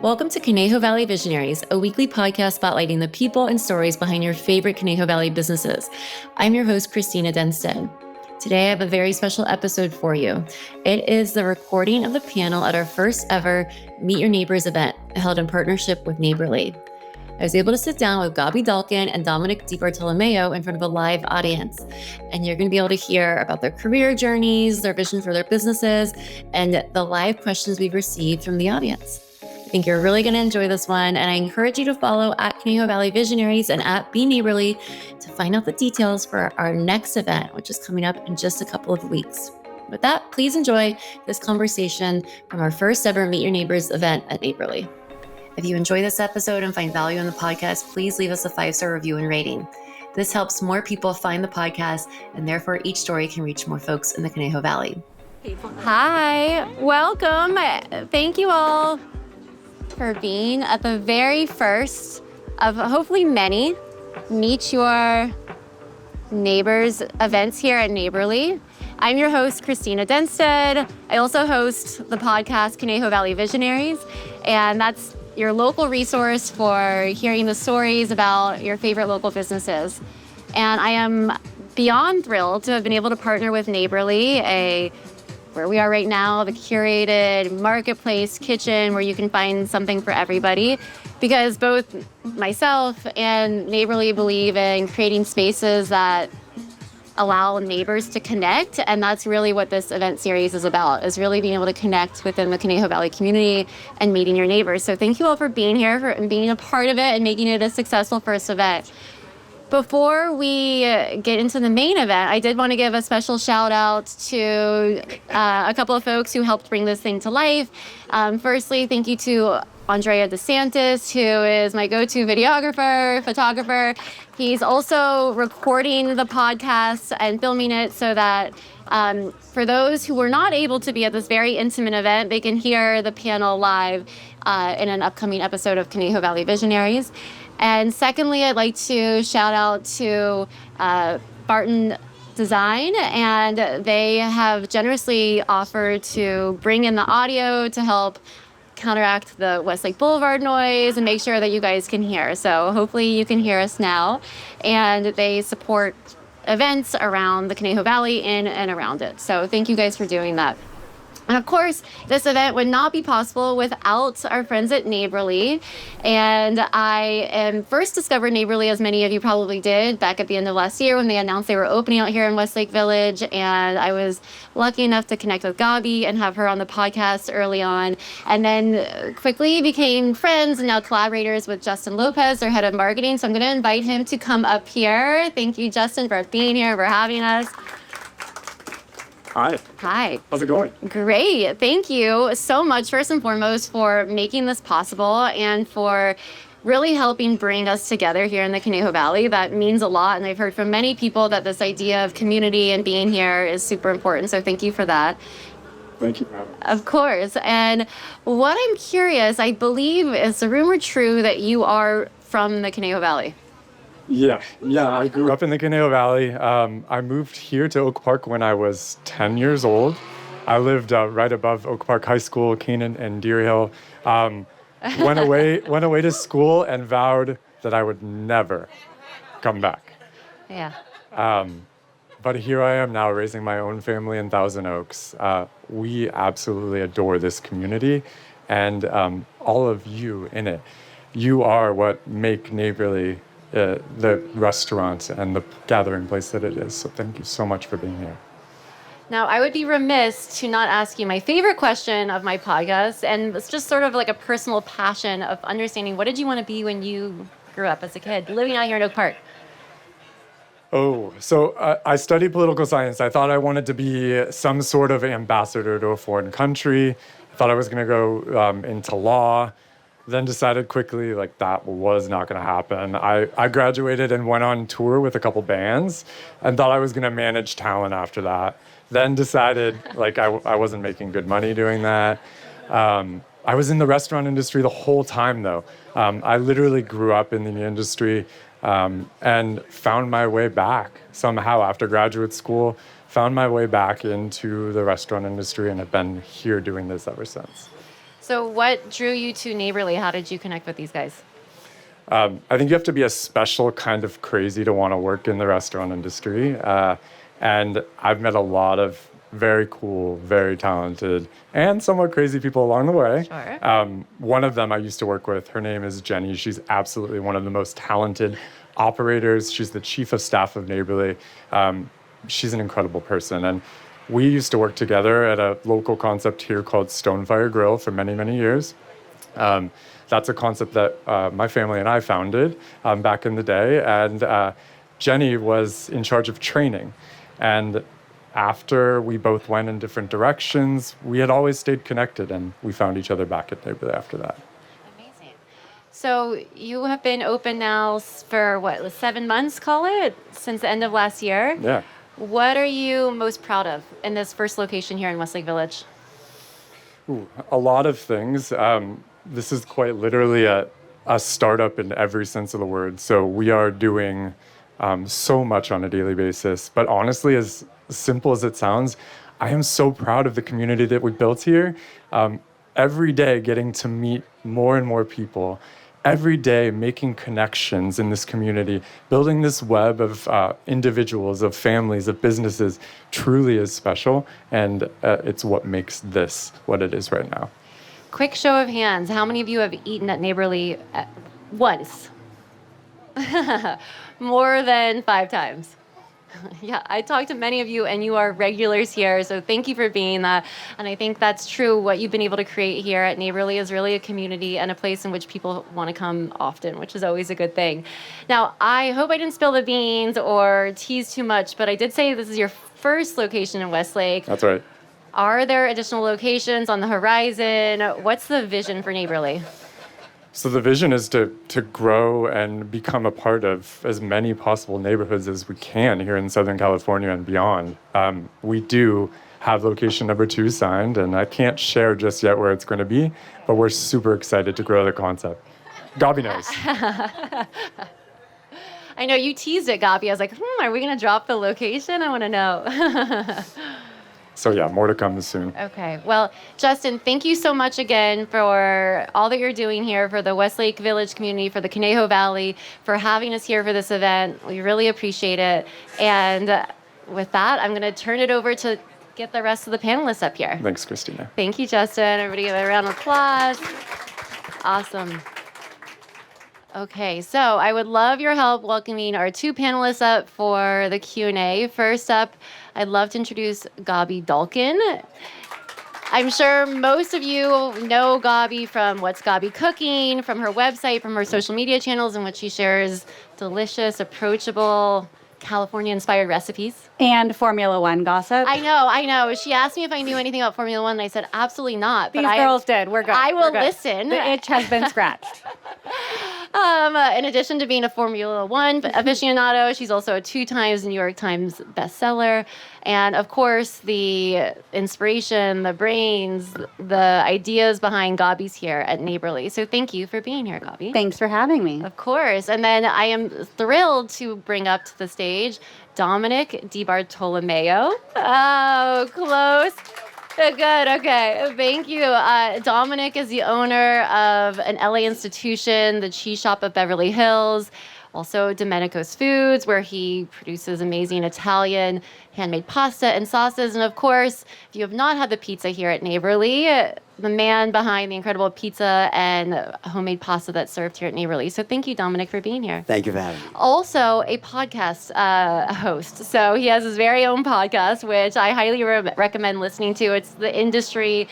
Welcome to Conejo Valley Visionaries, a weekly podcast spotlighting the people and stories behind your favorite Conejo Valley businesses. I'm your host, Cristina Dennstedt. Today, I have a very special episode for you. It is the recording of the panel at our first ever Meet Your Neighbors event held in partnership with Neighborly. I was able to sit down with Gaby Dalkin and Dominick DiBartolomeo in front of a live audience, and you're going to be able to hear about their career journeys, their vision for their businesses, and the live questions we've received from the audience. I think you're really going to enjoy this one, and I encourage you to follow at Conejo Valley Visionaries and at Be Neighborly to find out the details for our next event, which is coming up in just a couple of weeks. With that, please enjoy this conversation from our first ever Meet Your Neighbors event at Neighborly. If you enjoy this episode and find value in the podcast, please leave us a 5-star review and rating. This helps more people find the podcast, and therefore each story can reach more folks in the Conejo Valley. Hi, welcome. Thank you all for being at the very first of hopefully many Meet Your Neighbors events here at Neighborly. I'm your host, Cristina Dennstedt. I also host the podcast Conejo Valley Visionaries, and that's your local resource for hearing the stories about your favorite local businesses. And I am beyond thrilled to have been able to partner with Neighborly, where we are right now, the curated marketplace kitchen where you can find something for everybody, because both myself and Neighborly believe in creating spaces that allow neighbors to connect, and that's really what this event series is about, is really being able to connect within the Conejo Valley community and meeting your neighbors. So thank you all for being here and being a part of it and making it a successful first event. Before we get into the main event, I did want to give a special shout out to a couple of folks who helped bring this thing to life. Firstly, thank you to Andrea DeSantis, who is my go-to videographer, photographer. He's also recording the podcast and filming it so that for those who were not able to be at this very intimate event, they can hear the panel live in an upcoming episode of Conejo Valley Visionaries. And secondly, I'd like to shout out to Barton Designs, and they have generously offered to bring in the audio to help counteract the Westlake Boulevard noise and make sure that you guys can hear. So hopefully you can hear us now. And they support events around the Conejo Valley, in and around it. So thank you guys for doing that. And of course, this event would not be possible without our friends at Neighborly. And I first discovered Neighborly, as many of you probably did, back at the end of last year when they announced they were opening out here in Westlake Village. And I was lucky enough to connect with Gaby and have her on the podcast early on. And then quickly became friends and now collaborators with Justin Lopez, their head of marketing. So I'm going to invite him to come up here. Thank you, Justin, for being here, for having us. Hi. Hi. How's it going? Great. Thank you so much, first and foremost, for making this possible and for really helping bring us together here in the Conejo Valley. That means a lot, and I've heard from many people that this idea of community and being here is super important, so thank you for that. Thank you. Of course. And what I'm curious, I believe, is the rumor true that you are from the Conejo Valley? Yeah, I grew up in the Conejo Valley. I moved here to Oak Park when I was 10 years old. I lived right above Oak Park High School, Canaan and Deer Hill. Went away to school and vowed that I would never come back. Yeah. But here I am now raising my own family in Thousand Oaks. We absolutely adore this community and all of you in it. You are what make Neighborly the restaurant and the gathering place that it is. So thank you so much for being here. Now, I would be remiss to not ask you my favorite question of my podcast, and it's just sort of like a personal passion of understanding, what did you want to be when you grew up as a kid, living out here in Oak Park? So I studied political science. I thought I wanted to be some sort of ambassador to a foreign country. I thought I was going to go into law. Then decided quickly, that was not going to happen. I graduated and went on tour with a couple bands and thought I was going to manage talent after that. Then decided, I wasn't making good money doing that. I was in the restaurant industry the whole time, though. I literally grew up in the industry and found my way back somehow after graduate school, found my way back into the restaurant industry and have been here doing this ever since. So what drew you to Neighborly? How did you connect with these guys? I think you have to be a special kind of crazy to want to work in the restaurant industry. And I've met a lot of very cool, very talented, and somewhat crazy people along the way. Sure. One of them I used to work with, her name is Jenny. She's absolutely one of the most talented operators. She's the chief of staff of Neighborly. She's an incredible person. And we used to work together at a local concept here called Stonefire Grill for many, many years. That's a concept that my family and I founded back in the day. And Jenny was in charge of training. And after we both went in different directions, we had always stayed connected, and we found each other back at Neighborly after that. Amazing. So you have been open now for, 7 months, call it, since the end of last year? Yeah. What are you most proud of in this first location here in Westlake Village? Ooh, a lot of things. This is quite literally a startup in every sense of the word. So we are doing so much on a daily basis. But honestly, as simple as it sounds, I am so proud of the community that we built here. Every day getting to meet more and more people, every day making connections in this community, building this web of individuals, of families, of businesses truly is special. And it's what makes this what it is right now. Quick show of hands. How many of you have eaten at Neighborly once? More than 5 times. Yeah, I talked to many of you, and you are regulars here, so thank you for being that. And I think that's true. What you've been able to create here at Neighborly is really a community and a place in which people want to come often, which is always a good thing. Now, I hope I didn't spill the beans or tease too much, but I did say this is your first location in Westlake. That's right. Are there additional locations on the horizon? What's the vision for Neighborly? So the vision is to grow and become a part of as many possible neighborhoods as we can here in Southern California and beyond. We do have location number 2 signed, and I can't share just yet where it's going to be, but we're super excited to grow the concept. Gaby knows. I know you teased it, Gaby. I was like, are we going to drop the location? I want to know. So yeah, more to come soon. Okay. Well, Justin, thank you so much again for all that you're doing here for the Westlake Village community, for the Conejo Valley, for having us here for this event. We really appreciate it. And with that, I'm going to turn it over to get the rest of the panelists up here. Thanks, Cristina. Thank you, Justin. Everybody give a round of applause. Awesome. Okay, so I would love your help welcoming our 2 panelists up for the Q&A. First up, I'd love to introduce Gaby Dalkin. I'm sure most of you know Gaby from What's Gaby Cooking, from her website, from her social media channels, in which she shares delicious, approachable, California-inspired recipes. And Formula One gossip. I know. She asked me if I knew anything about Formula One, and I said absolutely not. These girls did. We're good. I will We're good. listen. The itch has been scratched. In addition to being a Formula One aficionado, she's also a 2 times New York Times bestseller. And of course, the inspiration, the brains, the ideas behind Gaby's here at Neighborly. So thank you for being here, Gaby. Thanks for having me. Of course. And then I am thrilled to bring up to the stage Dominick DiBartolomeo. Oh, close. Good, okay. Thank you. Dominick is the owner of an LA institution, the Cheese Shop of Beverly Hills, also Domenico's Foods, where he produces amazing Italian handmade pasta and sauces. And of course, if you have not had the pizza here at Neighborly, the man behind the incredible pizza and homemade pasta that's served here at Neighborly. So thank you, Dominick, for being here. Thank you for having me. Also a podcast host. So he has his very own podcast, which I highly recommend listening to. It's the industry,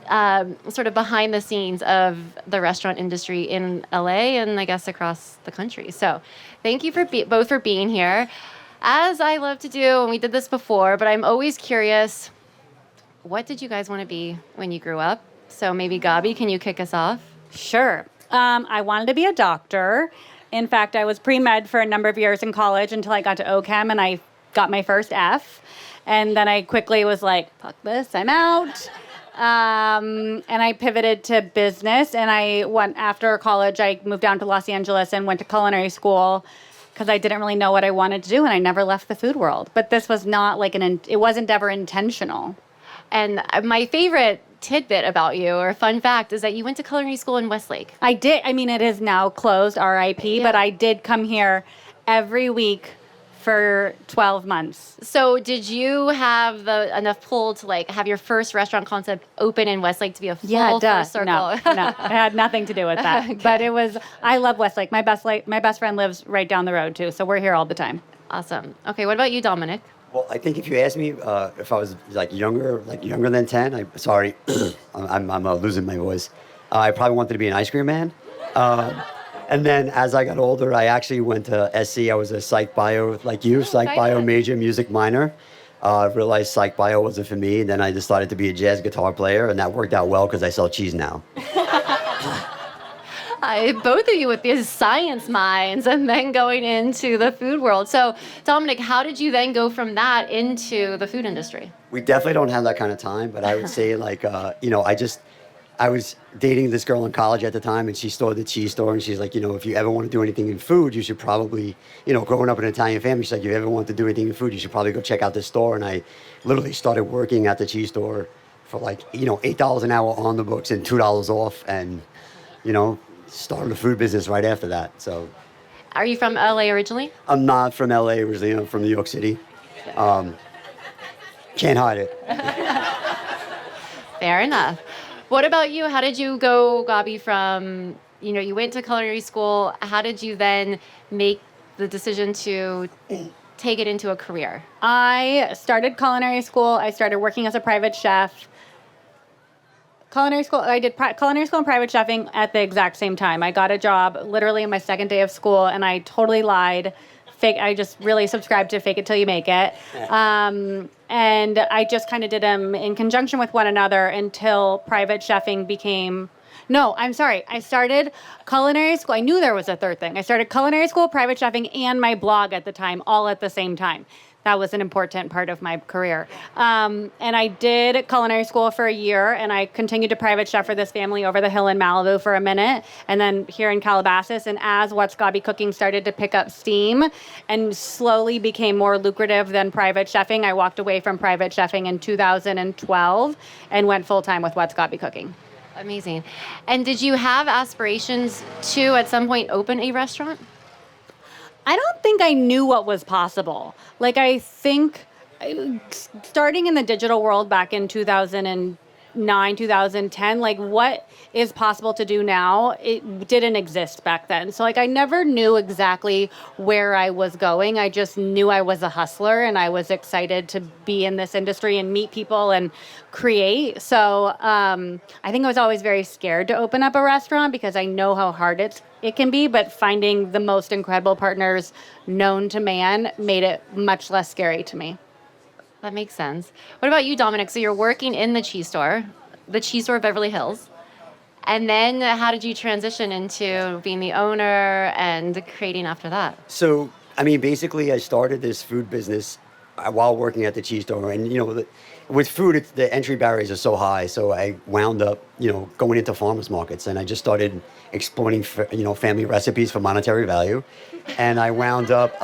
sort of behind the scenes of the restaurant industry in LA and I guess across the country. So thank you for both for being here. As I love to do, and we did this before, but I'm always curious, what did you guys want to be when you grew up? So maybe Gaby, can you kick us off? Sure. I wanted to be a doctor. In fact, I was pre-med for a number of years in college until I got to OChem and I got my first F. And then I quickly was like, fuck this, I'm out. And I pivoted to business. And after college, I moved down to Los Angeles and went to culinary school because I didn't really know what I wanted to do. And I never left the food world. But this was not like it wasn't ever intentional. And my favorite tidbit about you or fun fact is that you went to culinary school in Westlake. I did. I mean, it is now closed, RIP, but I did come here every week for 12 months. So did you have enough pull to like have your first restaurant concept open in Westlake to be a full first circle? No, it had nothing to do with that. Okay. But I love Westlake. My best friend lives right down the road too, so we're here all the time. Awesome. Okay, what about you, Dominick? Well, I think if you asked me if I was younger than 10, I'm losing my voice. I probably wanted to be an ice cream man. And then as I got older, I actually went to SC. I was a psych bio, like you, psych bio major, music minor. Realized psych bio wasn't for me. And then I decided to be a jazz guitar player, and that worked out well because I sell cheese now. Both of you with these science minds and then going into the food world. So, Dominick, how did you then go from that into the food industry? We definitely don't have that kind of time, but I would say I was dating this girl in college at the time, and she started the cheese store, and she's like, if you ever want to do anything in food, you should probably, growing up in an Italian family, she's like, if you ever want to do anything in food, you should probably go check out this store. And I literally started working at the cheese store for $8 an hour on the books and $2 off, and, started the food business right after that. So, are you from LA originally? I'm not from LA originally. I'm from New York City. Can't hide it. Fair enough. What about you? How did you go, Gaby, from, you went to culinary school. How did you then make the decision to take it into a career? I started culinary school. I started working as a private chef. I did culinary school and private chefing at the exact same time. I got a job literally on my second day of school, and I totally lied. I just really subscribed to fake it till you make it. And I just kind of did them in conjunction with one another until private chefing became... No, I'm sorry. I started culinary school. I knew there was a third thing. I started culinary school, private chefing, and my blog at the time, all at the same time. That was an important part of my career. And I did culinary school for a year, and I continued to private chef for this family over the hill in Malibu for a minute, and then here in Calabasas. And as What's Gaby Cooking started to pick up steam and slowly became more lucrative than private chefing, I walked away from private chefing in 2012 and went full-time with What's Gaby Cooking. Amazing. And did you have aspirations to, at some point, open a restaurant? I don't think I knew what was possible. I think starting in the digital world back in 2009, 2010, what is possible to do now, it didn't exist back then. So I never knew exactly where I was going. I just knew I was a hustler, and I was excited to be in this industry and meet people and create. So I think I was always very scared to open up a restaurant because I know how hard it can be, but finding the most incredible partners known to man made it much less scary to me. That makes sense. What about you, Dominick? So you're working in the cheese store of Beverly Hills. And then how did you transition into being the owner and creating after that? So, basically I started this food business while working at the cheese store. And, with food, the entry barriers are so high. So I wound up, going into farmers markets, and I just started exploiting, family recipes for monetary value. And I wound up,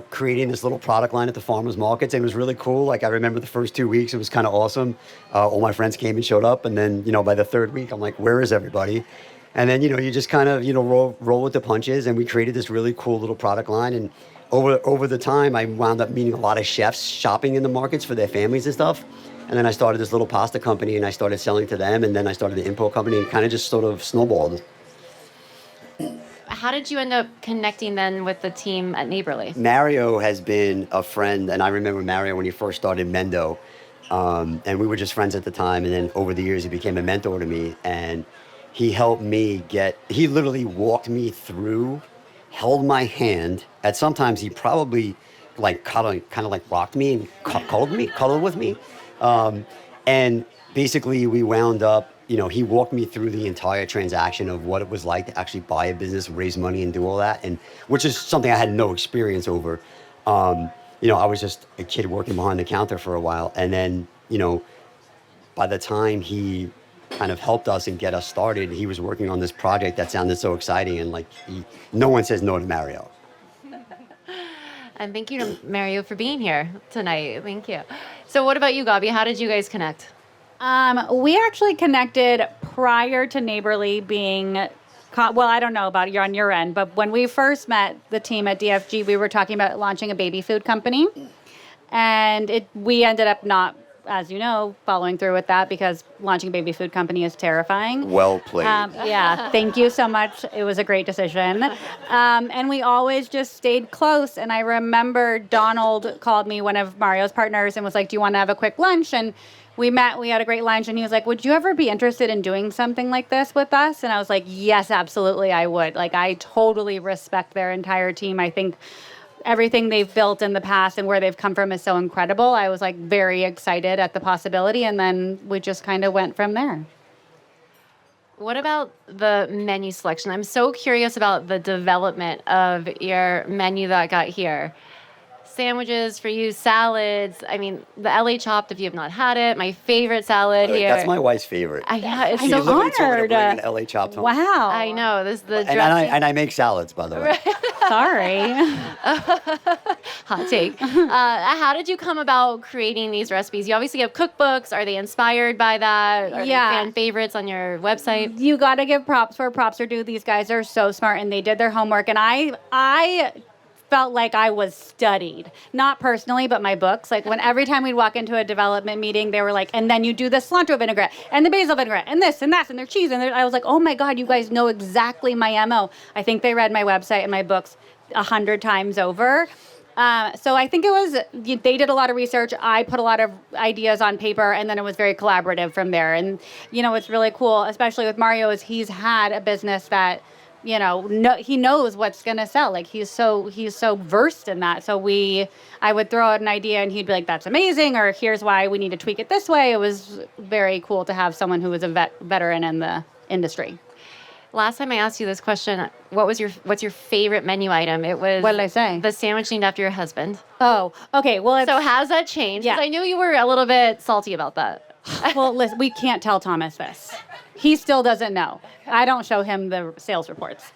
creating this little product line at the farmers markets. And it was really cool. I remember the first 2 weeks, it was kind of awesome. All my friends came and showed up. And then, by the third week, I'm like, where is everybody? And then, you just kind of, roll with the punches. And we created this really cool little product line. And over the time, I wound up meeting a lot of chefs shopping in the markets for their families and stuff. And then I started this little pasta company, and I started selling to them. And then I started the import company, and kind of just sort of snowballed. How did you end up connecting then with the team at Neighborly? Mario has been a friend, and I remember Mario when he first started Mendo. And we were just friends at the time. And then over the years, he became a mentor to me. And he helped me he literally walked me through, held my hand. At sometimes he probably kind of rocked me and cuddled with me. And basically we wound up, he walked me through the entire transaction of what it was like to actually buy a business, raise money, and do all that. And which is something I had no experience over. I was just a kid working behind the counter for a while. And then, by the time he kind of helped us and get us started, he was working on this project that sounded so exciting. And no one says no to Mario. And thank you to Mario for being here tonight. Thank you. So what about you, Gaby? How did you guys connect? We actually connected prior to Neighborly being, well, I don't know about you on your end, but when we first met the team at DFG, we were talking about launching a baby food company. And we ended up not, as you know, following through with that because launching a baby food company is terrifying. Well played. Yeah, thank you so much. It was a great decision. And we always just stayed close. And I remember Donald called me, one of Mario's partners, and was like, do you want to have a quick lunch? And we met, we had a great lunch, and he was like, would you ever be interested in doing something like this with us? And I was like, yes, absolutely, I would. Like, I totally respect their entire team. I think everything they've built in the past and where they've come from is so incredible. I was like very excited at the possibility, and then we just kind of went from there. What about the menu selection? I'm so curious about the development of your menu that got here. Sandwiches for you, salads. I mean, the LA chopped, if you have not had it, my favorite salad here. That's my wife's favorite. Yeah, it's I'm so honored. To bring an LA chopped home. Wow. I know. This is the And I make salads, by the way. Sorry. hot take. How did you come about creating these recipes? You obviously have cookbooks. Are they inspired by that? Are they fan favorites on your website? You got to give props where props are due. These guys are so smart, and they did their homework. And I felt like I was studied, not personally, but my books. Like every time we'd walk into a development meeting, they were like, and then you do the cilantro vinaigrette and the basil vinaigrette and this and that and their cheese. And I was like, oh my God, you guys know exactly my MO. I think they read my website and my books 100 times over. So I think they did a lot of research. I put a lot of ideas on paper, and then it was very collaborative from there. And, what's really cool, especially with Mario, is he's had a business that, he knows what's going to sell. Like he's so versed in that. So I would throw out an idea and he'd be like, that's amazing. Or here's why we need to tweak it this way. It was very cool to have someone who was a veteran in the industry. Last time I asked you this question, what's your favorite menu item? It was, what did I say? The sandwich named after your husband. Oh, okay. Well, so has that changed? Yeah. 'Cause I knew you were a little bit salty about that. Well, listen, we can't tell Thomas this. He still doesn't know. I don't show him the sales reports.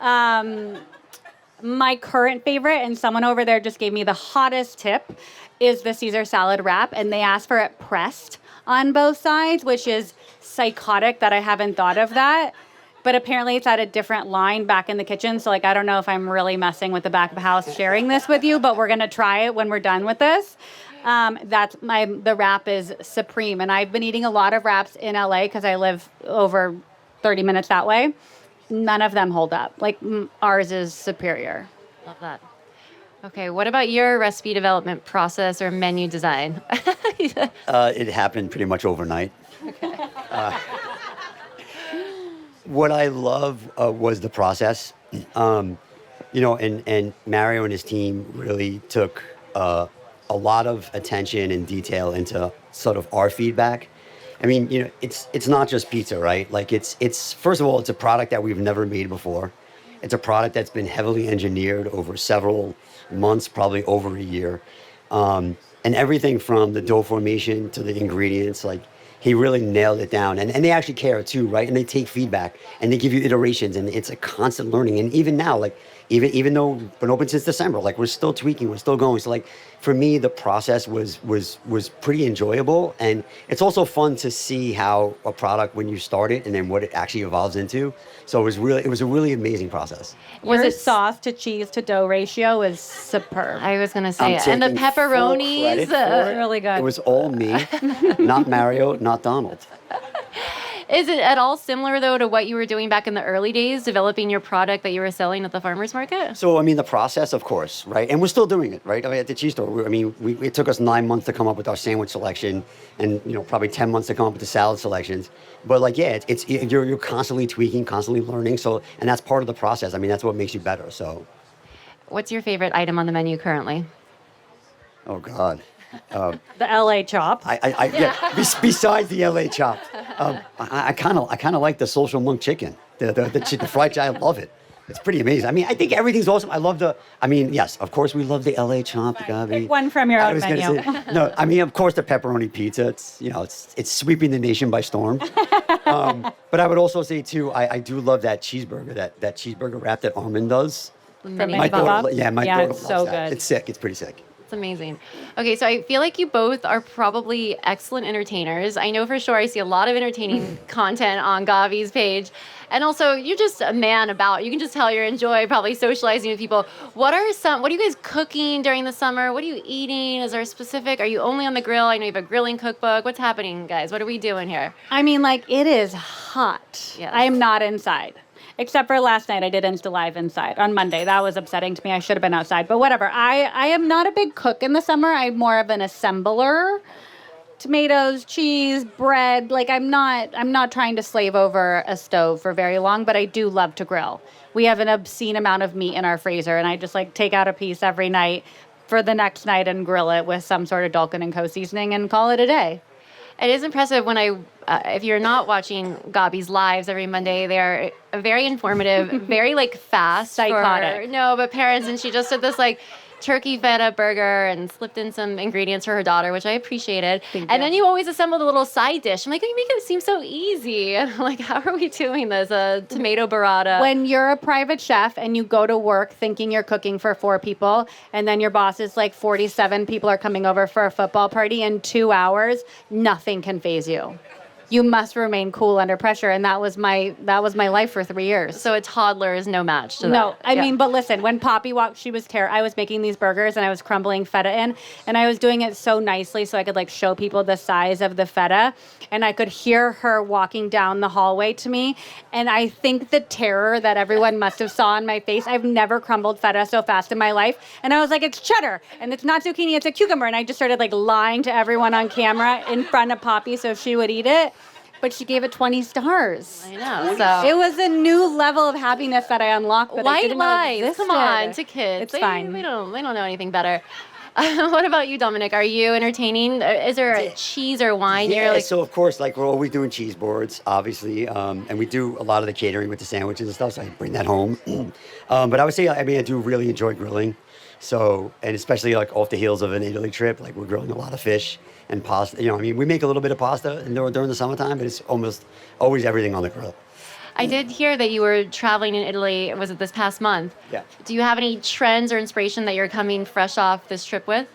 My current favorite, and someone over there just gave me the hottest tip, is the Caesar salad wrap, and they asked for it pressed on both sides, which is psychotic that I haven't thought of that. But apparently it's at a different line back in the kitchen, so I don't know if I'm really messing with the back of the house sharing this with you, but we're gonna try it when we're done with this. The wrap is supreme, and I've been eating a lot of wraps in LA because I live over 30 minutes that way. None of them hold up. Like ours is superior. Love that. Okay, what about your recipe development process or menu design? It happened pretty much overnight. Okay. What I love was the process, and Mario and his team really took a lot of attention and detail into sort of our feedback. I mean, it's not just pizza, right? Like it's first of all, it's a product that we've never made before. It's a product that's been heavily engineered over several months, probably over a year. And everything from the dough formation to the ingredients, like he really nailed it down. And they actually care too, right? And they take feedback and they give you iterations, and it's a constant learning. And even now, like even though we've been open since December, like we're still tweaking, we're still going. So like for me, the process was pretty enjoyable. And it's also fun to see how a product, when you start it and then what it actually evolves into. So it was a really amazing process. Was it sauce to cheese to dough ratio is superb. I was gonna say, and the pepperonis, really good. It was all me, not Mario, not Donald. Is it at all similar, though, to what you were doing back in the early days, developing your product that you were selling at the farmer's market? So, I mean, the process, of course, right? And we're still doing it, right? I mean, at the cheese store, it took us 9 months to come up with our sandwich selection and, probably 10 months to come up with the salad selections. But, like, yeah, you're constantly tweaking, constantly learning. So, and that's part of the process. I mean, that's what makes you better, so. What's your favorite item on the menu currently? Oh, God. The LA chop. Besides the LA chop, I kind of like the Social Monk chicken, the fried chicken. I love it. It's pretty amazing. I mean, I think everything's awesome. Yes, of course we love the LA chop, Gaby. Pick one from your own menu. No, I mean, of course the pepperoni pizza. It's sweeping the nation by storm. But I would also say too, I do love that cheeseburger, that cheeseburger wrap that Armin does. My daughter daughter it's loves so that. good. It's sick. It's pretty sick. It's amazing. Okay, so I feel like you both are probably excellent entertainers. I know for sure I see a lot of entertaining content on Gaby's page. And also, you're just a man about. You can just tell you enjoy probably socializing with people. What are you guys cooking during the summer? What are you eating? Is there a specific? Are you only on the grill? I know you have a grilling cookbook. What's happening, guys? What are we doing here? I mean, like, it is hot. Yes. I am not inside. Except for last night, I did Insta Live inside on Monday. That was upsetting to me. I should have been outside, but whatever. I am not a big cook in the summer. I'm more of an assembler. Tomatoes, cheese, bread. Like I'm not trying to slave over a stove for very long, but I do love to grill. We have an obscene amount of meat in our freezer, and I just like take out a piece every night for the next night and grill it with some sort of Dalkin & Co. seasoning and call it a day. It is impressive when if you're not watching Gaby's lives every Monday, they're very informative, very like fast. Psychotic. But parents, and she just did this like turkey feta burger and slipped in some ingredients for her daughter, which I appreciated. And then you always assembled a little side dish. I'm like, you make it seem so easy. And I'm like, how are we doing this? A tomato burrata. When you're a private chef and you go to work thinking you're cooking for 4 people, and then your boss is like 47 people are coming over for a football party in 2 hours, nothing can faze you. You must remain cool under pressure, and that was my life for 3 years. So a toddler is no match to that. No, I mean, but listen, when Poppy walked, she was I was making these burgers and I was crumbling feta in, and I was doing it so nicely so I could like show people the size of the feta, and I could hear her walking down the hallway to me, and I think the terror that everyone must have saw on my face. I've never crumbled feta so fast in my life, and I was like, it's cheddar, and it's not zucchini, it's a cucumber, and I just started like lying to everyone on camera in front of Poppy so she would eat it. But she gave it 20 stars. I know. So it was a new level of happiness that I unlocked. That I white didn't know lies. existed. Come on, to kids. It's fine. They don't know anything better. What about you, Dominic? Are you entertaining? Is there a cheese or wine? Yeah, You're like, so of course, like we're always doing cheese boards, obviously, and we do a lot of the catering with the sandwiches and stuff, so I bring that home. But I would say, I do really enjoy grilling. So, and especially like off the heels of an Italy trip, like we're grilling a lot of fish and pasta. We make a little bit of pasta during the summertime, but it's almost always everything on the grill. I did hear that you were traveling in Italy. Was it this past month? Yeah. Do you have any trends or inspiration that you're coming fresh off this trip with?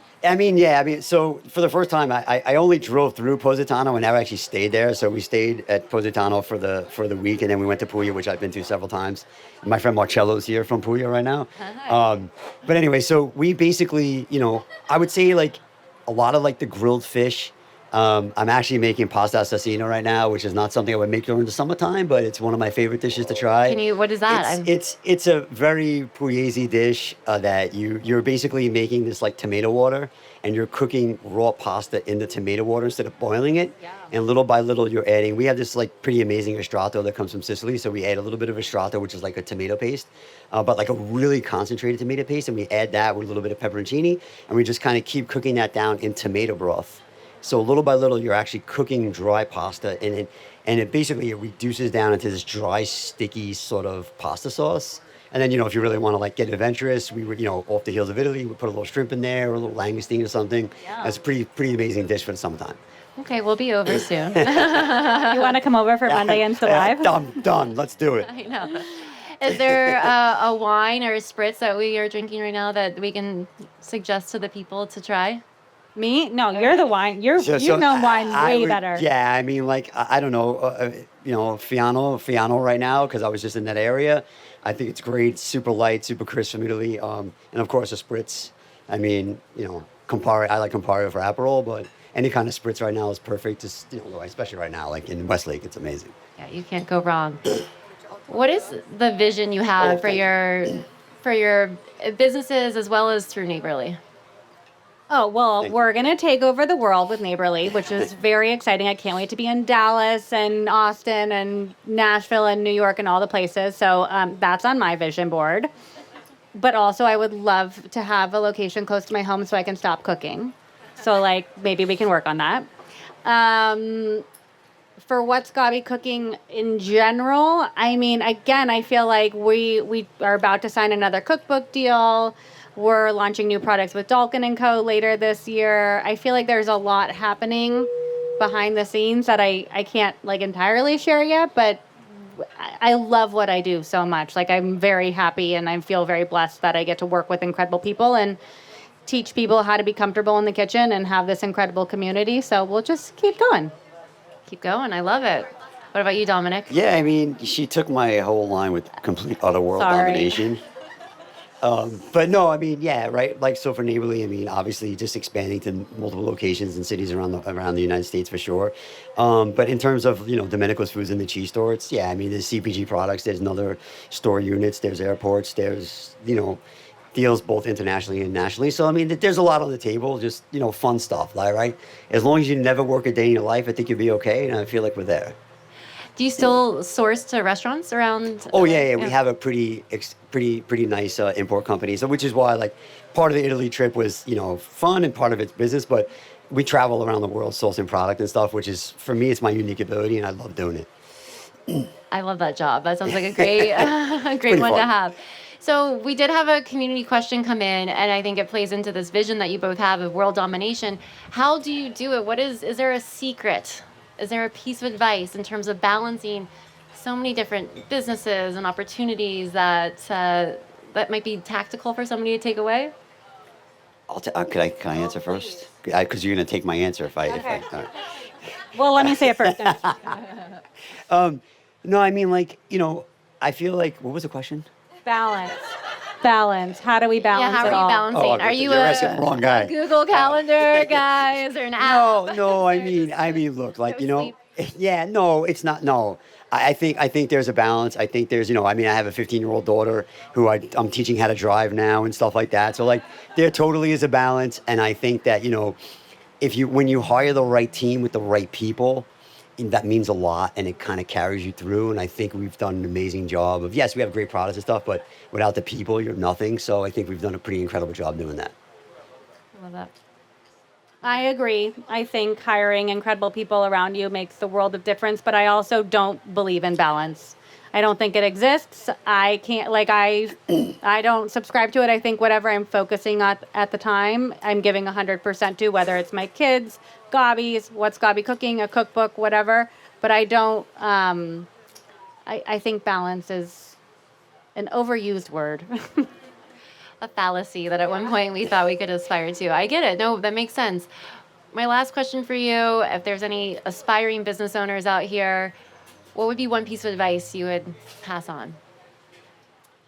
So for the first time, I only drove through Positano and never actually stayed there. So we stayed at Positano for the week, and then we went to Puglia, which I've been to several times. And my friend Marcello's here from Puglia right now. But anyway, so we basically, I would say like a lot of like the grilled fish. I'm actually making pasta assassino right now, which is not something I would make during the summertime, but it's one of my favorite dishes to try. What is that? It's a very pugliese dish that you're basically making this like tomato water, and you're cooking raw pasta in the tomato water instead of boiling it. Yeah. And little by little you're adding, we have this like pretty amazing estrato that comes from Sicily. So we add a little bit of estrato, which is like a tomato paste, but like a really concentrated tomato paste. And we add that with a little bit of pepperoncini, and we just kind of keep cooking that down in tomato broth. So little by little, you're actually cooking dry pasta, and it basically it reduces down into this dry, sticky sort of pasta sauce. And then, if you really want to like get adventurous, we were, off the heels of Italy, we put a little shrimp in there or a little langoustine or something. Yeah. That's a pretty amazing dish for the summertime. Okay, we'll be over soon. You want to come over for Monday Insta Live? Done. Let's do it. I know. Is there a wine or a spritz that we are drinking right now that we can suggest to the people to try? Me? No, you're the wine. You've known wine way better. Yeah, I don't know, Fiano right now, because I was just in that area. I think it's great, super light, super crisp from Italy, and of course a spritz. Campari. I like Campari for Aperol, but any kind of spritz right now is perfect. Just especially right now, like in Westlake, it's amazing. Yeah, you can't go wrong. What is the vision you have for your businesses as well as through Neighborly? Oh, well, we're going to take over the world with Neighborly, which is very exciting. I can't wait to be in Dallas and Austin and Nashville and New York and all the places. So that's on my vision board. But also I would love to have a location close to my home so I can stop cooking. So maybe we can work on that. For what's Gaby cooking in general, again, I feel like we are about to sign another cookbook deal. We're launching new products with Dalkin & Co. later this year. I feel like there's a lot happening behind the scenes that I can't entirely share yet, but I love what I do so much. I'm very happy and I feel very blessed that I get to work with incredible people. And teach people how to be comfortable in the kitchen and have this incredible community. So we'll just keep going. Keep going. I love it. What about you, Dominic? Yeah, I mean, she took my whole line with complete utter world Sorry. domination. But no, I mean, yeah, right. Like, so for Neighborly, I mean, obviously just expanding to multiple locations and cities around the United States for sure. But in terms of, Domenico's Foods in the cheese store, it's, yeah, I mean, there's CPG products, there's another store units, there's airports, there's, deals both internationally and nationally. So, I mean, there's a lot on the table, just, fun stuff, right? As long as you never work a day in your life, I think you'll be okay. And I feel like we're there. Do you still source to restaurants around? Oh yeah. We have a pretty nice import company. So which is why like part of the Italy trip was fun and part of it's business. But we travel around the world sourcing product and stuff, which is for me it's my unique ability and I love doing it. I love that job. That sounds like a great a great one fun. to have. So we did have a community question come in, and I think it plays into this vision that you both have of world domination. How do you do it? Is there a secret? Is there a piece of advice in terms of balancing so many different businesses and opportunities that might be tactical for somebody to take away? Can I answer first? Because you're going to take my answer if I. Okay. All right. Well, let me say it first. No, I mean I feel like what was the question? Balance. How do we balance Yeah, how it are all? you balancing? Oh, Are you you're asking the wrong guy. Google Calendar guy? Is there an app? No. I mean, look, like sleep. yeah, no, it's not. No, I think there's a balance. I think there's, I have a 15-year-old daughter who I'm teaching how to drive now and stuff like that. So like, there totally is a balance, and I think that when you hire the right team with the right people, that means a lot, and it kind of carries you through. And I think we've done an amazing job of, yes, we have great products and stuff, but without the people, you're nothing. So I think we've done a pretty incredible job doing that. I love that. I agree. I think hiring incredible people around you makes the world of difference, but I also don't believe in balance. I don't think it exists. I can't, I don't subscribe to it. I think whatever I'm focusing on at the time, I'm giving 100% to, whether it's my kids, Gaby's, what's Gaby cooking, a cookbook, whatever. But I don't, I think balance is an overused word. A fallacy that at one point we thought we could aspire to. I get it. No, that makes sense. My last question for you, if there's any aspiring business owners out here, what would be one piece of advice you would pass on?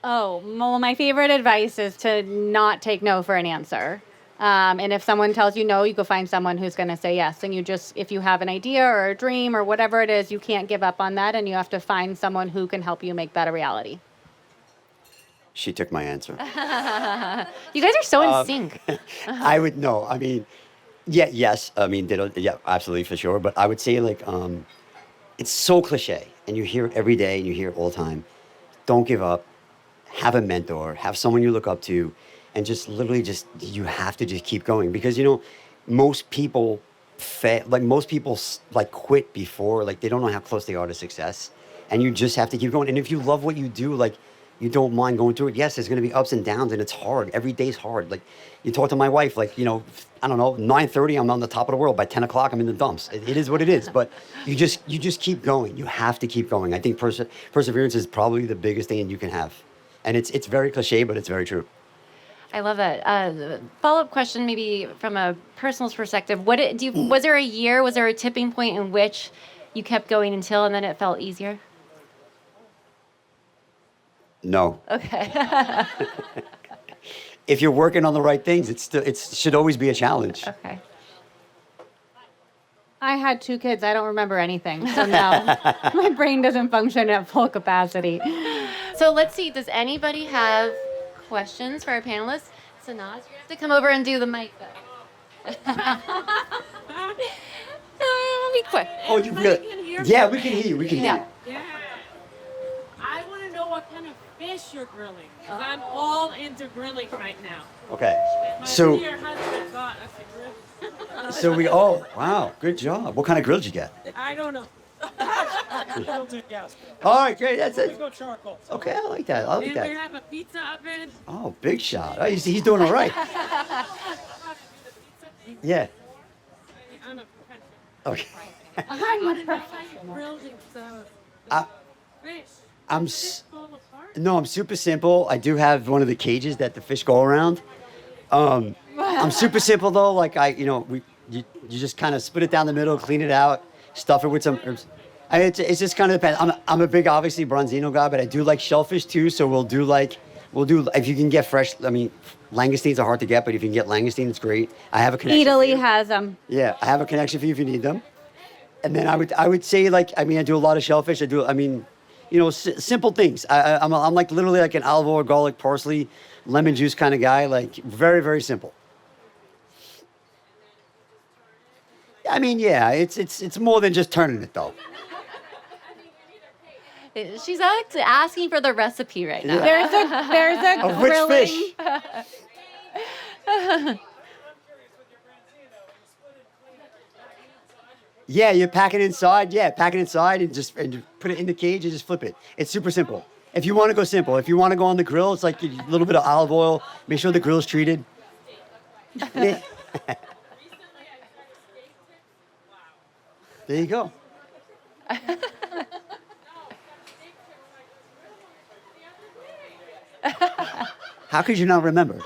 Oh, well, my favorite advice is to not take no for an answer. And if someone tells you no, you go find someone who's going to say yes. And if you have an idea or a dream or whatever it is, you can't give up on that. And you have to find someone who can help you make that a reality. She took my answer. You guys are so in sync. I would know. I mean, yes. I mean, yeah, absolutely for sure. But I would say it's so cliche, and you hear it every day, and you hear it all the time. Don't give up. Have a mentor. Have someone you look up to, and you have to just keep going because most people quit before they don't know how close they are to success, and you just have to keep going. And if you love what you do, you don't mind going through it. Yes, there's going to be ups and downs, and it's hard. Every day's hard. You talk to my wife, I don't know, 9:30, I'm on the top of the world. By 10 o'clock, I'm in the dumps. It is what it is. But you just keep going. You have to keep going. I think perseverance is probably the biggest thing you can have. And it's very cliche, but it's very true. I love it. Follow-up question, maybe from a personal perspective. Was there a tipping point in which you kept going and then it felt easier? No. Okay. If you're working on the right things, it should always be a challenge. Okay. I had 2 kids. I don't remember anything. So no, my brain doesn't function at full capacity. So let's see. Does anybody have questions for our panelists? Sanaz, you have to come over and do the mic, though. Be quick. Oh, you really? Yeah, we can hear you. We can hear you. Yeah. I want to know what kind of fish you're grilling. 'Cause I'm all into grilling right now. Okay. My So, dear husband got us a grill. wow, good job. What kind of grill did you get? I don't know. Gas. All right, great. That's We it. go charcoal. Okay, I like that. I like And we that. have a pizza oven. Oh, big shot. Oh, he's doing all right. Yeah. I'm a professional. Okay. I'm a Grilling I- fish. I'm Fish fall apart. No, I'm super simple. I do have one of the cages that the fish go around. I'm super simple though. Like you just kind of split it down the middle, clean it out, stuff it with some herbs. It's just kind of depends. I'm a big obviously bronzino guy, but I do like shellfish too. So we'll do if you can get fresh. I mean, langoustines are hard to get, but if you can get langoustine, it's great. I have a connection. Italy has them. Yeah, I have a connection for you if you need them. And then I would say I do a lot of shellfish. Simple things. I'm like literally like an olive oil, garlic, parsley, lemon juice kind of guy. Like very, very simple. I mean, yeah, it's more than just turning it though. She's actually asking for the recipe right now. Yeah. There's a Of which grilling. fish? Yeah, you pack it inside. Yeah, pack it inside and just put it in the cage and just flip it. It's super simple. If you want to go simple, if you want to go on the grill, it's like a little bit of olive oil. Make sure the grill's treated. Yeah. There you go. How could you not remember?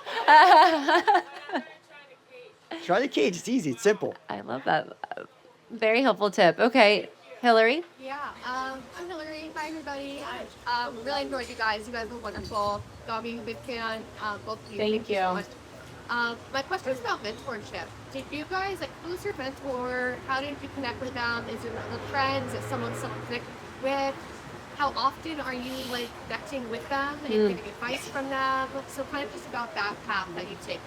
Try the cage. It's easy. It's simple. I love that. Very helpful tip. Okay, Hillary. Yeah, I'm Hillary. Hi, everybody. I really enjoyed you guys. You guys are wonderful. Gaby, big fan. Both of you. Thank you. So much. My question is about mentorship. Did you guys, who's your mentor? How did you connect with them? Is it other friends? Is someone connect with? How often are you, connecting with them and getting advice from them? So kind of just about that path that you take.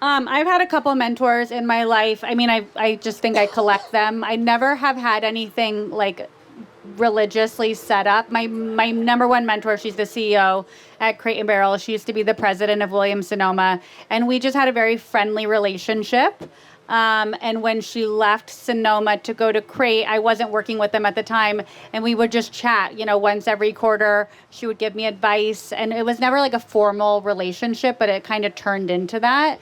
I've had a couple mentors in my life. I mean, I just think I collect them. I never have had anything religiously set up. My number one mentor, she's the CEO at Crate and Barrel. She used to be the president of Williams-Sonoma, and we just had a very friendly relationship. And when she left Sonoma to go to Crate, I wasn't working with them at the time, and we would just chat, once every quarter. She would give me advice, and it was never a formal relationship, but it kind of turned into that.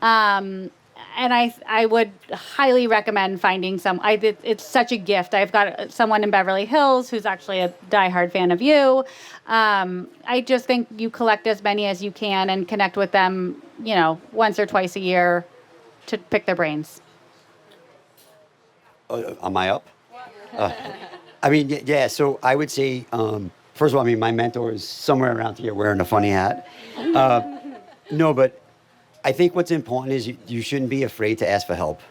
And I would highly recommend finding it's such a gift. I've got someone in Beverly Hills who's actually a diehard fan of you. I just think you collect as many as you can and connect with them, once or twice a year to pick their brains. Am I up? Yeah, so I would say, first of all, my mentor is somewhere around here wearing a funny hat. No, but I think what's important is you shouldn't be afraid to ask for help.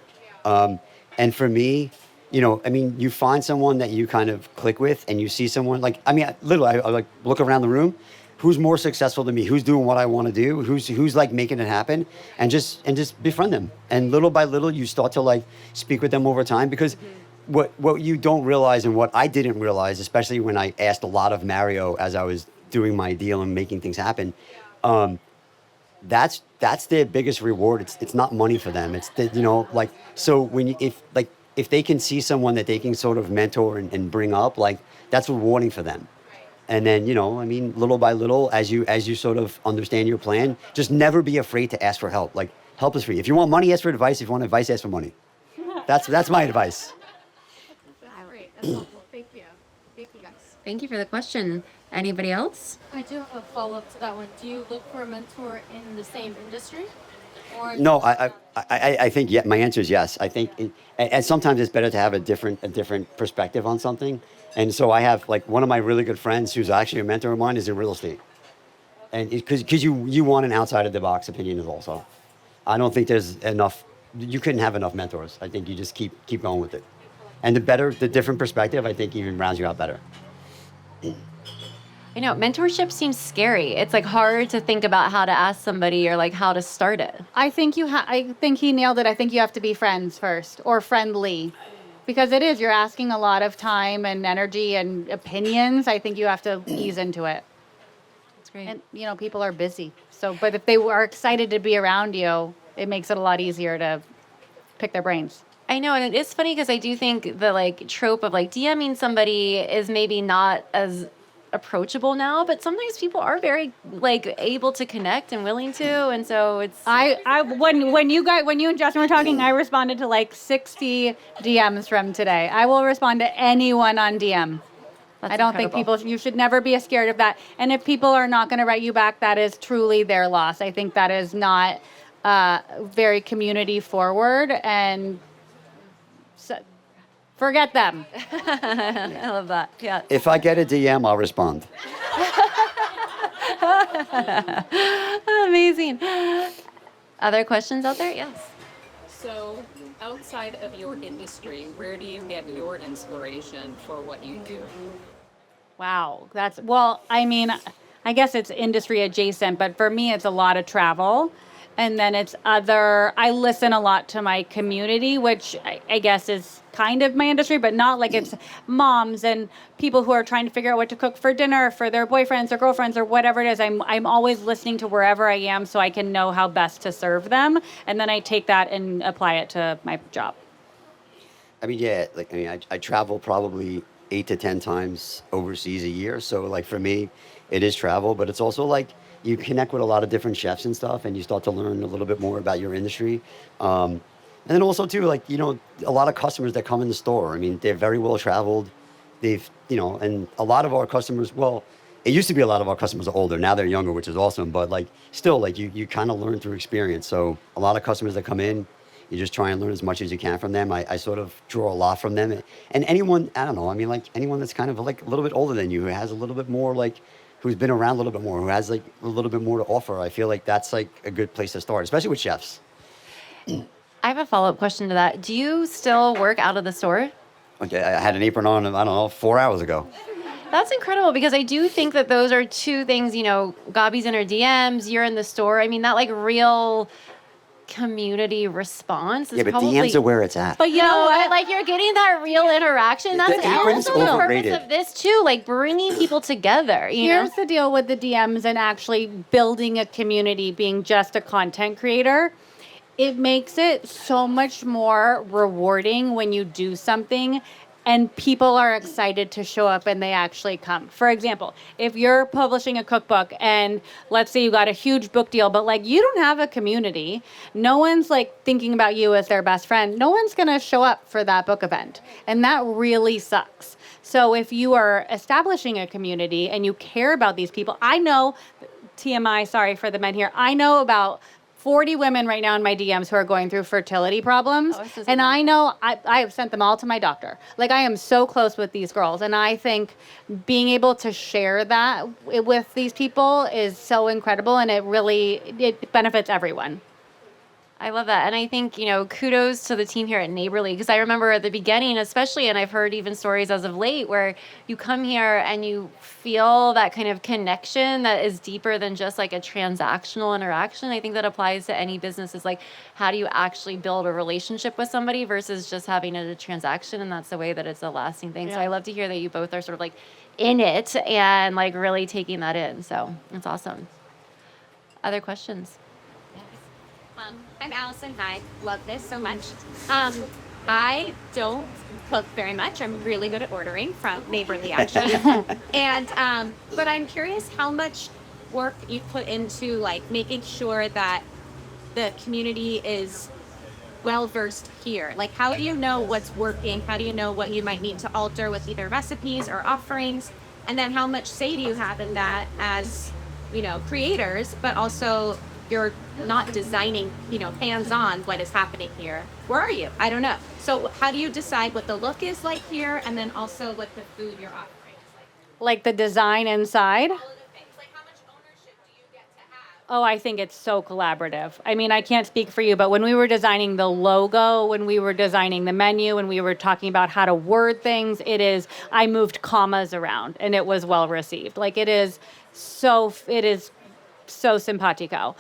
And for me, you find someone that you kind of click with and you see someone I look around the room, who's more successful than me, who's doing what I want to do, who's making it happen, and just befriend them. And little by little, you start to speak with them over time, because what you don't realize, and what I didn't realize, especially when I asked a lot of Mario as I was doing my deal and making things happen, that's their biggest reward. It's not money for them. It's so when if they can see someone that they can sort of mentor and bring up, that's rewarding for them. And then little by little, as you sort of understand your plan, just never be afraid to ask for help. Help is free. If you want money, ask for advice. If you want advice, ask for money. That's my advice. Great. That's helpful. Thank you. Thank you, guys. Thank you for the question. Anybody else? I do have a follow-up to that one. Do you look for a mentor in the same industry? Or No, I think my answer is yes. I think, and sometimes it's better to have a different perspective on something. And so I have one of my really good friends who's actually a mentor of mine is in real estate, and because you want an outside of the box opinion as also. I don't think there's enough. You couldn't have enough mentors. I think you just keep going with it, and the different perspective, I think even rounds you out better. I know mentorship seems scary. It's hard to think about how to ask somebody or how to start it. I think I think he nailed it. I think you have to be friends first, or friendly, because you're asking a lot of time and energy and opinions. I think you have to ease into it. That's great. And people are busy. So, but if they are excited to be around you, it makes it a lot easier to pick their brains. I know, and it is funny because I do think the trope of DMing somebody is maybe not as approachable now, but sometimes people are very able to connect and willing to, and so it's. When you and Justin were talking, I responded to 60 DMs from today. I will respond to anyone on DM. That's I don't incredible. think you should never be scared of that. And if people are not going to write you back, that is truly their loss. I think that is not very community forward, and so, forget them. I love that. Yeah. If I get a DM, I'll respond. Amazing. Other questions out there? Yes. So, outside of your industry, where do you get your inspiration for what you do? Wow, I guess it's industry adjacent, but for me, it's a lot of travel. And then I listen a lot to my community, which I guess is kind of my industry, but not like it's moms and people who are trying to figure out what to cook for dinner for their boyfriends or girlfriends or whatever it is. I'm always listening to wherever I am so I can know how best to serve them. And then I take that and apply it to my job. I travel probably 8 to 10 times overseas a year. So like for me, it is travel, but it's also like you connect with a lot of different chefs and stuff, and you start to learn a little bit more about your industry. And then also too, like, a lot of customers that come in the store, I mean, they're very well traveled. And a lot of our customers, well, it used to be a lot of our customers are older. Now they're younger, which is awesome. But like, still, like you kind of learn through experience. So a lot of customers that come in, you just try and learn as much as you can from them. I sort of draw a lot from them. And anyone, I don't know, I mean, like anyone that's kind of like a little bit older than you, who has a little bit more like, who's been around a little bit more, who has like a little bit more to offer, I feel like that's like a good place to start, especially with chefs. I have a follow-up question to that. Do you still work out of the store? Okay, I had an apron on, I don't know, 4 hours ago. That's incredible, because I do think that those are two things, Gaby's in her DMs, you're in the store. I mean, that like real community response is Yeah, but probably... DMs are where it's at. But you know what? Like, you're getting that real interaction. That's The apron's also the overrated. purpose of this too, like bringing people together. Here's the deal with the DMs and actually building a community, being just a content creator. It makes it so much more rewarding when you do something and people are excited to show up and they actually come. For example, if you're publishing a cookbook and let's say you got a huge book deal, but like you don't have a community, no one's like thinking about you as their best friend, no one's gonna show up for that book event. And that really sucks. So if you are establishing a community and you care about these people, I know, TMI, sorry for the men here, I know about 40 women right now in my DMs who are going through fertility problems. And I know I have sent them all to my doctor. Like, I am so close with these girls. And I think being able to share that with these people is so incredible. And it benefits everyone. I love that. And I think, kudos to the team here at Neighborly, because I remember at the beginning, especially, and I've heard even stories as of late, where you come here and you feel that kind of connection that is deeper than just like a transactional interaction. I think that applies to any business. Is like, how do you actually build a relationship with somebody versus just having a transaction? And that's the way that it's a lasting thing. Yeah. So I love to hear that you both are sort of like in it and like really taking that in. So it's awesome. Other questions? I'm Allison. Hi, love this so much. I don't cook very much. I'm really good at ordering from Neighborly, actually. But I'm curious how much work you put into like making sure that the community is well versed here. Like, how do you know what's working? How do you know what you might need to alter with either recipes or offerings? And then how much say do you have in that as, creators, but also you're not designing, hands-on what is happening here. Where are you? I don't know. So how do you decide what the look is like here and then also what the food you're offering is like? Like the design inside? All of the things. Like, how much ownership do you get to have? Oh, I think it's so collaborative. I mean, I can't speak for you, but when we were designing the logo, when we were designing the menu, when we were talking about how to word things, I moved commas around and it was well received. Like, it is so simpatico.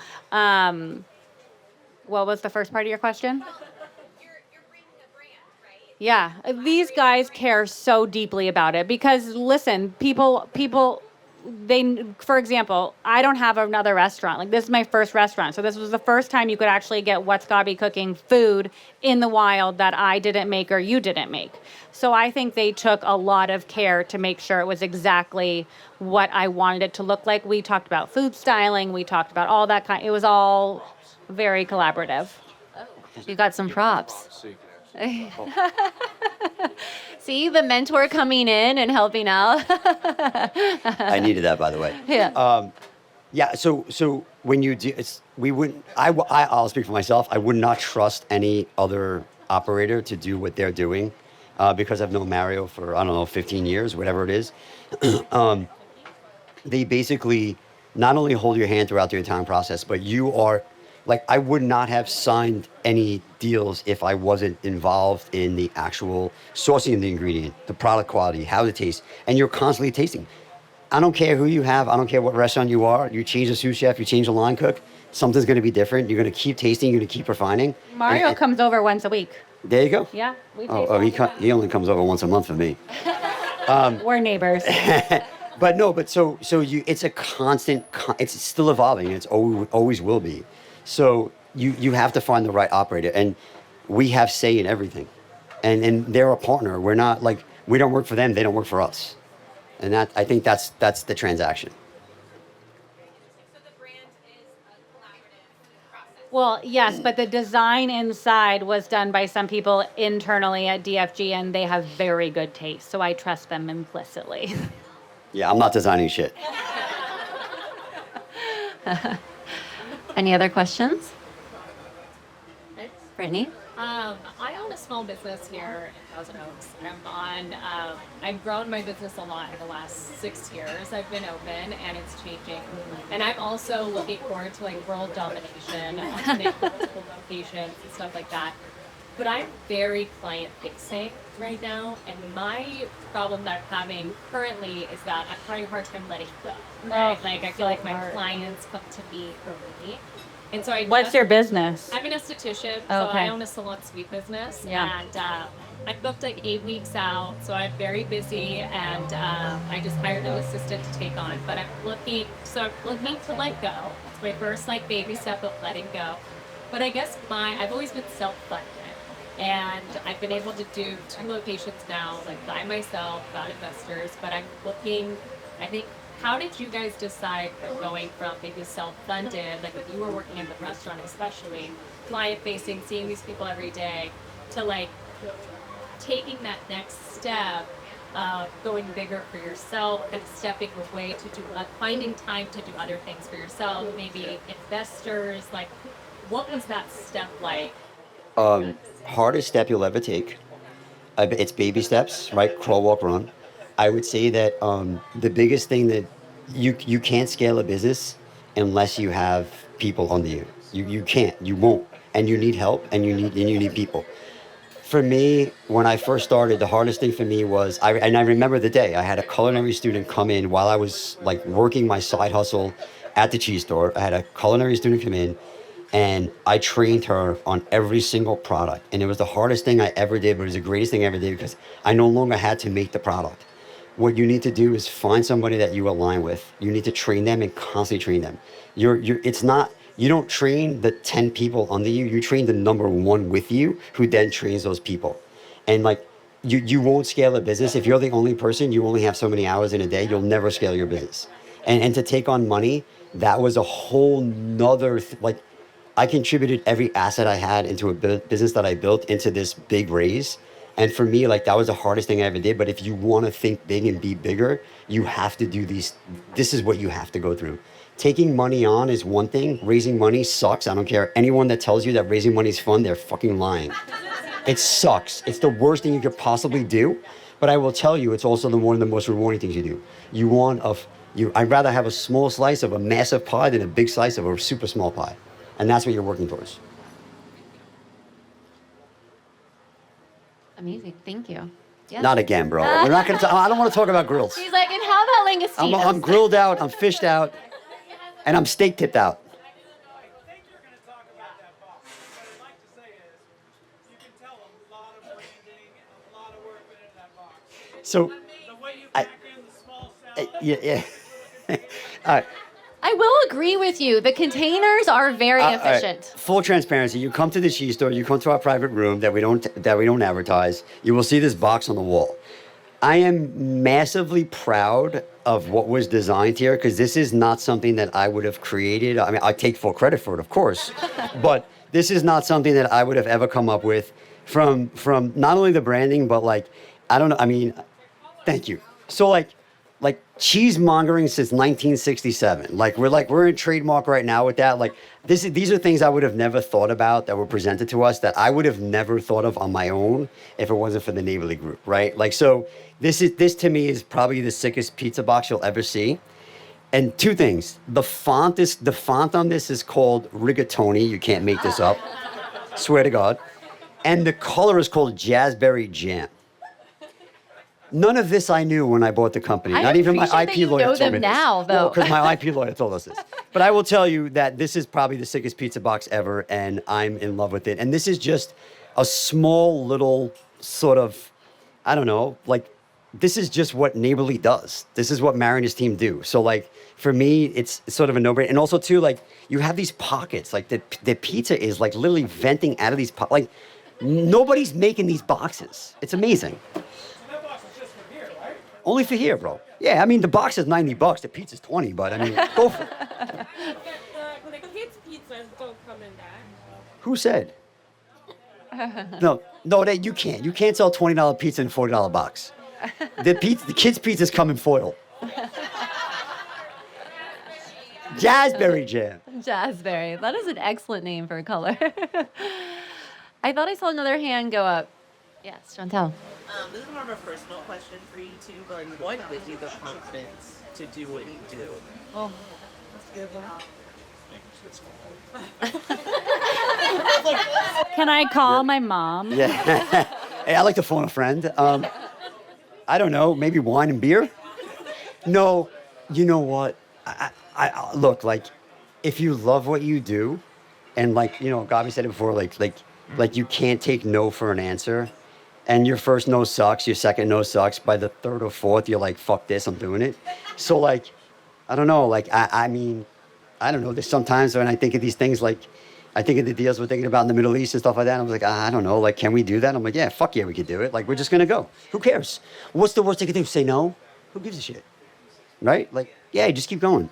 What was the first part of your question? Well, you're bringing a brand, right? Yeah, these guys care so deeply about it because, listen, people, for example, I don't have another restaurant. Like, this is my first restaurant. So this was the first time you could actually get What's Gaby Cooking food in the wild that I didn't make or you didn't make. So I think they took a lot of care to make sure it was exactly what I wanted it to look like. We talked about food styling. We talked about all that it was all very collaborative. You got some props. See, the mentor coming in and helping out. I needed that, by the way. Yeah. Yeah, so when you do, I'll speak for myself. I would not trust any other operator to do what they're doing because I've known Mario for, I don't know, 15 years, whatever it is. They basically not only hold your hand throughout the entire process, but you are, like, I would not have signed any deals if I wasn't involved in the actual sourcing of the ingredient, the product quality, how it tastes, and you're constantly tasting. I don't care who you have. I don't care what restaurant you are. You change a sous chef, you change a line cook, something's going to be different. You're going to keep tasting, you're going to keep refining. Mario comes over once a week. There you go. Yeah, we He only comes over once a month for me. We're neighbors. But no, it's a constant, it's still evolving. It's always will be. So you have to find the right operator, and we have say in everything. And they're a partner. We're not like, we don't work for them, they don't work for us. And I think that's the transaction. So the brand is a collaborative process. Well, yes, but the design inside was done by some people internally at DFG, and they have very good taste. So I trust them implicitly. Yeah, I'm not designing shit. Any other questions? Brittany? I own a small business here in Thousand Oaks. I've grown my business a lot in the last 6 years. I've been open and it's changing. And I'm also looking forward to like world domination, multiple locations and stuff like that. But I'm very client facing right now, and my problem that I'm having currently is that I'm having a hard time letting go. Right? Like I feel like my clients come to me for me. And so What's your business? I'm an esthetician, so I own a salon suite business, and I'm booked like 8 weeks out, so I'm very busy, and I just hired an assistant to take on. But I'm looking to let go. It's my first like baby step of letting go. But I guess I've always been self-funded, and I've been able to do 2 locations now, like by myself, without investors. But I'm looking, I think. How did you guys decide going from maybe self-funded, like when you were working in the restaurant especially, client-facing, seeing these people every day, to like taking that next step of going bigger for yourself and stepping away to do, finding time to do other things for yourself, maybe investors, like what was that step like? Hardest step you'll ever take. It's baby steps, right? Crawl, walk, run. I would say that the biggest thing that you can't scale a business unless you have people under you. You can't, you won't, and you need help, and you need people. For me, when I first started, the hardest thing for me was, I remember the day I had a culinary student come in while I was like working my side hustle at the cheese store. I had a culinary student come in, and I trained her on every single product, and it was the hardest thing I ever did, but it was the greatest thing I ever did because I no longer had to make the product. What you need to do is find somebody that you align with. You need to train them and constantly train them. You don't train the 10 people under you. You train the number 1 with you, who then trains those people. And like, you won't scale a business if you're the only person. You only have so many hours in a day. You'll never scale your business. And to take on money, that was a whole nother like. I contributed every asset I had into a business that I built into this big raise. And for me, like, that was the hardest thing I ever did. But if you want to think big and be bigger, you have to do these. This is what you have to go through. Taking money on is one thing. Raising money sucks. I don't care. Anyone that tells you that raising money is fun, they're fucking lying. It sucks. It's the worst thing you could possibly do. But I will tell you, it's also one of the most rewarding things you do. I'd rather have a small slice of a massive pie than a big slice of a super small pie. And that's what you're working towards. Amazing. Thank you. Yes. Not again, bro. We're not going to. I don't want to talk about grills. She's like, and how about langostinos? I'm grilled out. I'm fished out, and I'm steak tipped out. I think you're going to talk about that box. What I'd like to say is, you can tell a lot of branding and a lot of work went into that box. So, The way you pack in the small salad. yeah. All right. I will agree with you. The containers are very efficient. Right. Full transparency. You come to the cheese store. You come to our private room that we don't advertise. You will see this box on the wall. I am massively proud of what was designed here because this is not something that I would have created. I mean, I take full credit for it, of course, but this is not something that I would have ever come up with from not only the branding, but like, I don't know. I mean, thank you. So like, like cheesemongering since 1967. Like we're in trademark right now with that. Like these are things I would have never thought about that were presented to us that I would have never thought of on my own if it wasn't for the Neighborly Group, right? Like so this to me is probably the sickest pizza box you'll ever see. And two things. The font on this is called rigatoni. You can't make this up. Swear to God. And the color is called Jazzberry Jam. None of this I knew when I bought the company. Not even my IP lawyer told me this. Now, though. Because my IP lawyer told us this. But I will tell you that this is probably the sickest pizza box ever, and I'm in love with it. And this is just a small little sort of, I don't know, like, this is just what Neighborly does. This is what Mary and his team do. So, like, for me, it's sort of a no-brainer. And also, too, like, you have these pockets. Like, the pizza is, like, literally venting out of these pockets. Like, nobody's making these boxes. It's amazing. Only for here, bro. Yeah, I mean, the box is $90. The pizza's $20, but I mean, go for it. The kids' pizzas don't come in that. Who said? No, you can't. You can't sell $20 pizza in a $40 box. The kids' pizzas come in foil. Jazzberry Jam. Jazzberry. That is an excellent name for a color. I thought I saw another hand go up. Yes, Chantel. This is more of a personal question for you two, but like, what gives you the confidence to do what you do? Oh, that's a good one. Can I call my mom? Yeah. Hey, I like to phone a friend. I don't know, maybe wine and beer? No, you know what? I look, like, if you love what you do, and like, you know, Gaby said it before, like you can't take no for an answer. And your first no sucks, your second no sucks. By the third or fourth, you're like, fuck this, I'm doing it. So, like, I don't know. Like, I mean, I don't know. There's sometimes when I think of these things, like, I think of the deals we're thinking about in the Middle East and stuff like that. I was like, I don't know. Like, can we do that? I'm like, yeah, fuck yeah, we could do it. Like, we're just going to go. Who cares? What's the worst they could do? Say no? Who gives a shit? Right? Like, yeah, just keep going.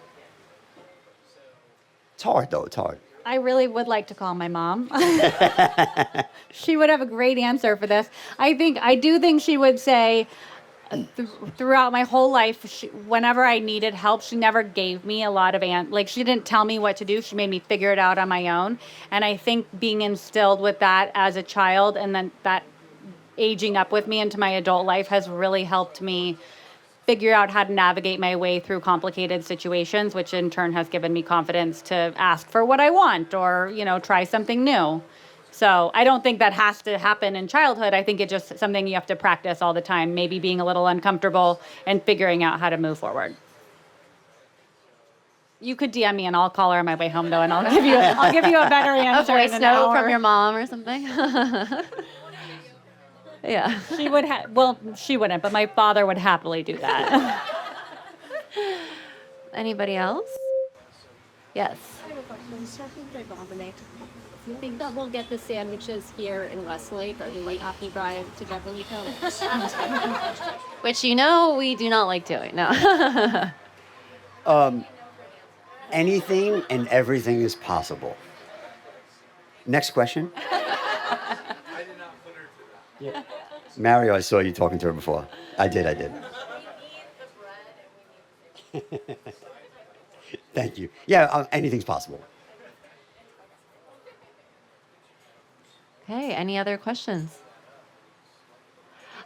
It's hard, though. It's hard. I really would like to call my mom. She would have a great answer for this. I do think she would say, throughout my whole life, whenever I needed help, she never gave me a lot of she didn't tell me what to do. She made me figure it out on my own. And I think being instilled with that as a child and then that aging up with me into my adult life has really helped me figure out how to navigate my way through complicated situations, which in turn has given me confidence to ask for what I want or, you know, try something new. So I don't think that has to happen in childhood. I think it's just something you have to practice all the time, maybe being a little uncomfortable and figuring out how to move forward. You could DM me and I'll call her on my way home though, and I'll give you a better answer. A voice note from your mom or something. Yeah. She would she wouldn't, but my father would happily do that. Anybody else? Yes. I have a question. Checking by Dominick. Do you think that we'll get the sandwiches here in Westlake, or do we have to drive to Beverly Hills? Which, you know, we do not like doing. No. Anything and everything is possible. Next question. Yeah. Mario, I saw you talking to her before. I did. Thank you. Yeah, anything's possible. Okay, any other questions?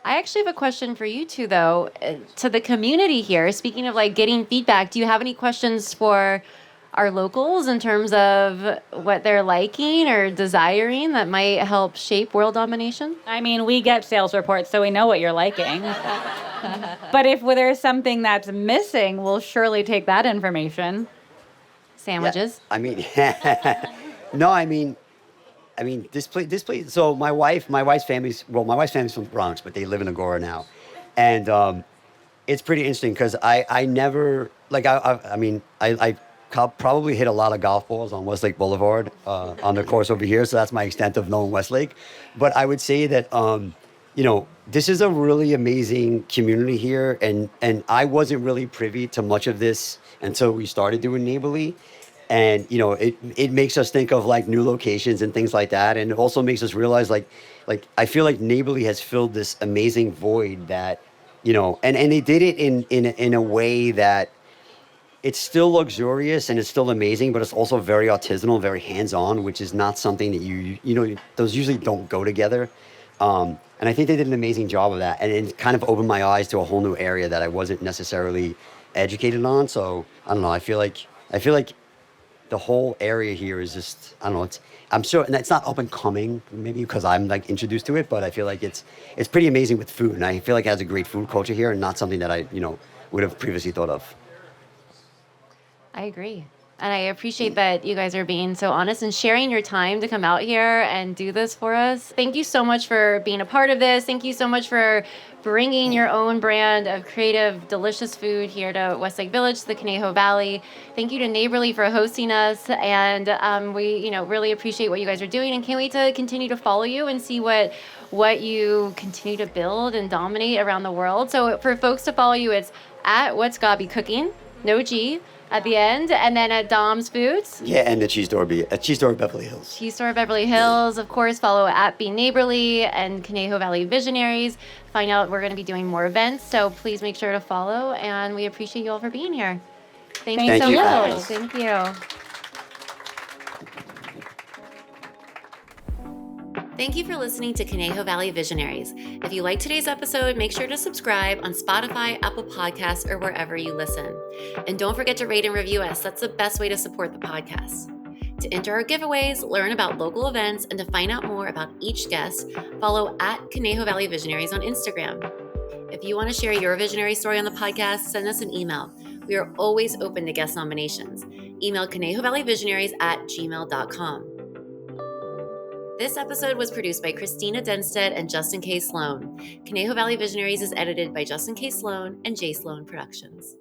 I actually have a question for you two, though, to the community here. Speaking of like getting feedback, do you have any questions for our locals in terms of what they're liking or desiring that might help shape world domination? I mean, we get sales reports, so we know what you're liking. But if there's something that's missing, we'll surely take that information. Sandwiches. Yeah, I mean, no, I mean, this place. So my wife's family's from the Bronx, but they live in Agora now, and it's pretty interesting because I never like I probably hit a lot of golf balls on Westlake Boulevard on the course over here, so that's my extent of knowing Westlake. But I would say that this is a really amazing community here, and I wasn't really privy to much of this until we started doing Neighborly. And, it makes us think of like new locations and things like that. And it also makes us realize like I feel like Neighborly has filled this amazing void that and they did it in a way that it's still luxurious and it's still amazing, but it's also very artisanal, very hands-on, which is not something that those usually don't go together. And I think they did an amazing job of that. And it kind of opened my eyes to a whole new area that I wasn't necessarily educated on. So I don't know. I feel like the whole area here is just, I don't know. I'm sure, and it's not up and coming, maybe because I'm like introduced to it, but I feel like it's pretty amazing with food. And I feel like it has a great food culture here and not something that I, would have previously thought of. I agree. And I appreciate that you guys are being so honest and sharing your time to come out here and do this for us. Thank you so much for being a part of this. Thank you so much for bringing your own brand of creative, delicious food here to Westlake Village, to the Conejo Valley. Thank you to Neighborly for hosting us. And we, really appreciate what you guys are doing and can't wait to continue to follow you and see what you continue to build and dominate around the world. So for folks to follow you, it's at What's Gaby Cooking, no G, at the end, and then at Dom's Foods. Yeah, and the Cheese Store Beverly Hills. Cheese Store Beverly Hills. Of course, follow at Be Neighborly and Conejo Valley Visionaries. Find out we're going to be doing more events, so please make sure to follow, and we appreciate you all for being here. Thank you so much. Thank you. Thank you for listening to Conejo Valley Visionaries. If you like today's episode, make sure to subscribe on Spotify, Apple Podcasts, or wherever you listen. And don't forget to rate and review us. That's the best way to support the podcast. To enter our giveaways, learn about local events, and to find out more about each guest, follow at Conejo Valley Visionaries on Instagram. If you want to share your visionary story on the podcast, send us an email. We are always open to guest nominations. Email ConejoValleyVisionaries@gmail.com. This episode was produced by Cristina Dennstedt and Justin K. Sloan. Conejo Valley Visionaries is edited by Justin K. Sloan and J.Sloan Productions.